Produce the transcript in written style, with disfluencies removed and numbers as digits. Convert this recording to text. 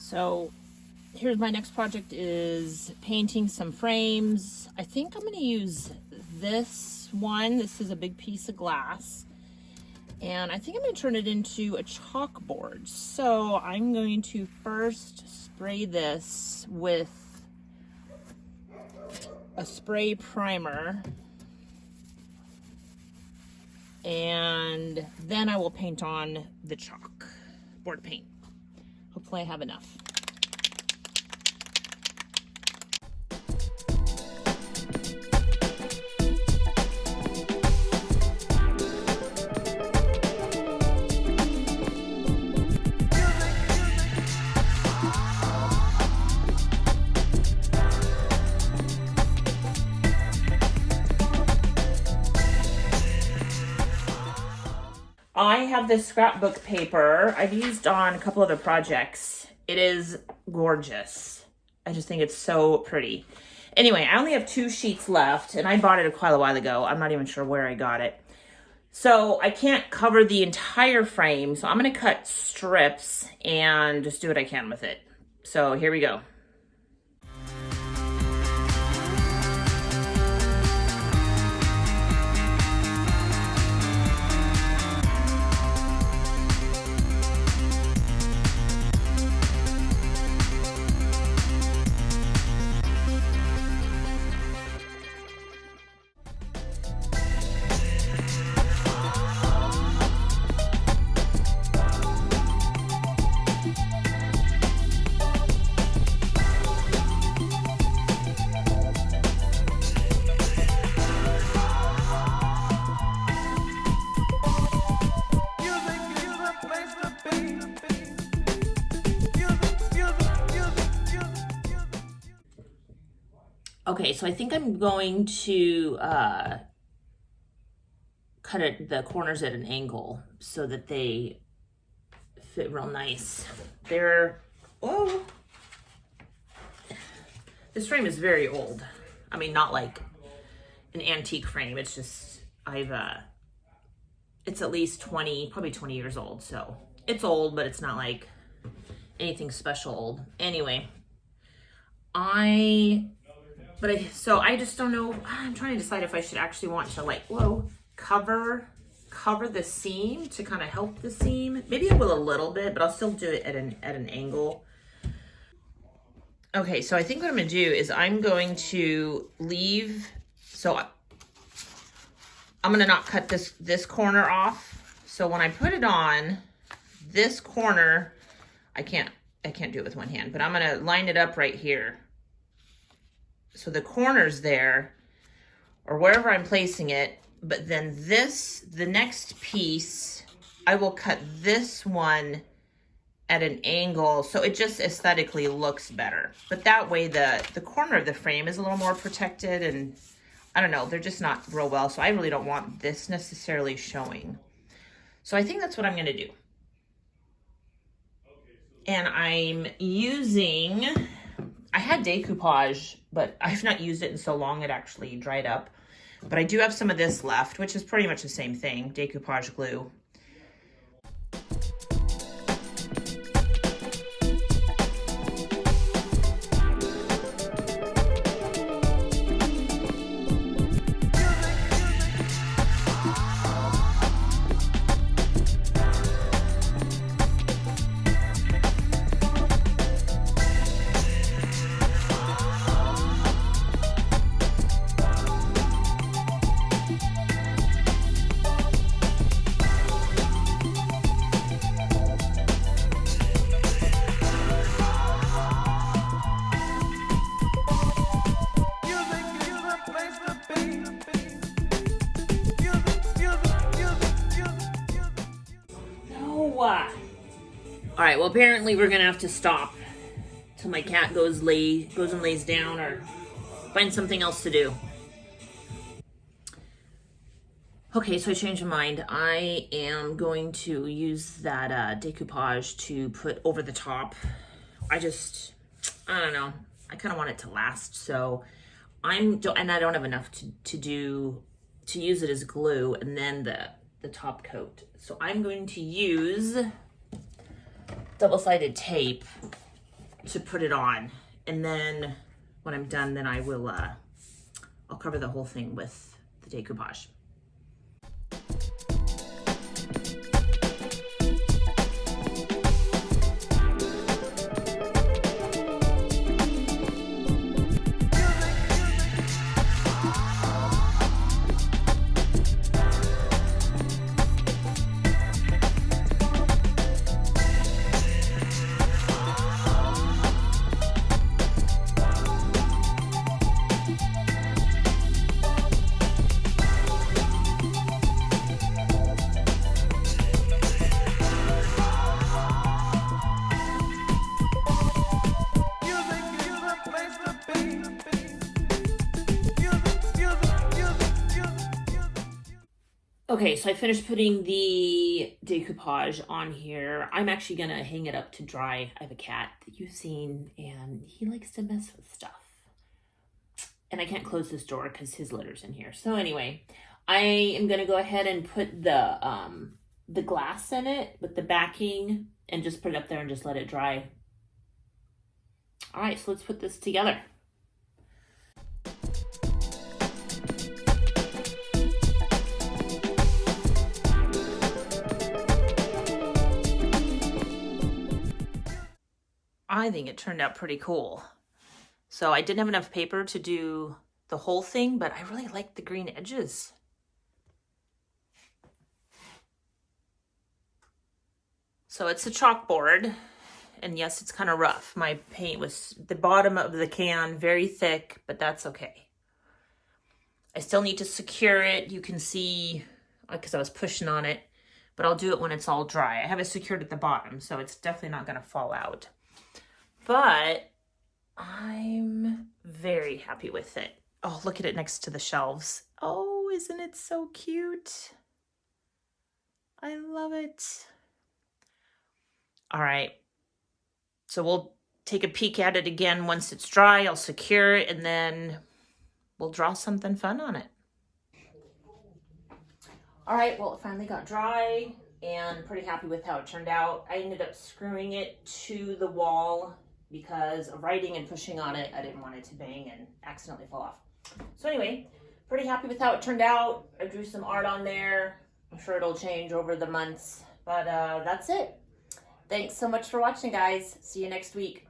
So here's my next project, is painting some frames. I think I'm gonna use this one. This is a big piece of glass. And I think I'm gonna turn it into a chalkboard. So I'm going to first spray this with a spray primer. And then I will paint on the chalkboard paint. Hopefully I have enough. I have this scrapbook paper I've used on a couple other projects. It is gorgeous. I just think it's so pretty. Anyway, I only have 2 sheets left, and I bought it quite a while ago. I'm not even sure where I got it. So I can't cover the entire frame, so I'm gonna cut strips and just do what I can with it. So here we go. Okay, so I think I'm going to cut the corners at an angle so that they fit real nice. Whoa. This frame is very old. I mean, not like an antique frame. It's just, it's at least probably 20 years old. So it's old, but it's not like anything special old. Anyway, so I just don't know. I'm trying to decide if I should actually want to cover the seam to kind of help the seam. Maybe I will a little bit, but I'll still do it at an angle. Okay, so I think what I'm gonna do is I'm going to leave, so I'm gonna not cut this corner off. So when I put it on, this corner, I can't do it with one hand, but I'm gonna line it up right here. So the corner's there, or wherever I'm placing it, but then the next piece, I will cut this one at an angle so it just aesthetically looks better. But that way the corner of the frame is a little more protected, and I don't know, they're just not real well, so I really don't want this necessarily showing. So I think that's what I'm gonna do. And I'm using, I had decoupage, but I've not used it in so long it actually dried up. But I do have some of this left, which is pretty much the same thing, decoupage glue. All right, well, apparently we're gonna have to stop till my cat goes and lays down, or find something else to do. Okay, so I changed my mind. I am going to use that decoupage to put over the top. I don't know. I kind of want it to last, so I don't have enough to use it as glue and then the top coat. So I'm going to use double-sided tape to put it on. And then when I'm done, then I will, I'll cover the whole thing with the decoupage. Okay, so I finished putting the decoupage on here. I'm actually gonna hang it up to dry. I have a cat that you've seen, and he likes to mess with stuff. And I can't close this door because his litter's in here. So anyway, I am gonna go ahead and put the glass in it with the backing and just put it up there and just let it dry. All right, so let's put this together. I think it turned out pretty cool. So I didn't have enough paper to do the whole thing, but I really like the green edges. So it's a chalkboard, and yes, it's kind of rough. My paint was the bottom of the can, very thick, but that's okay. I still need to secure it. You can see, because I was pushing on it, but I'll do it when it's all dry. I have it secured at the bottom, so it's definitely not gonna fall out. But I'm very happy with it. Oh, look at it next to the shelves. Oh, isn't it so cute? I love it. All right, so we'll take a peek at it again once it's dry. I'll secure it, and then we'll draw something fun on it. All right, well, it finally got dry, and pretty happy with how it turned out. I ended up screwing it to the wall because of writing and pushing on it. I didn't want it to bang and accidentally fall off. So anyway, pretty happy with how it turned out. I drew some art on there. I'm sure it'll change over the months, but that's it. Thanks so much for watching, guys. See you next week.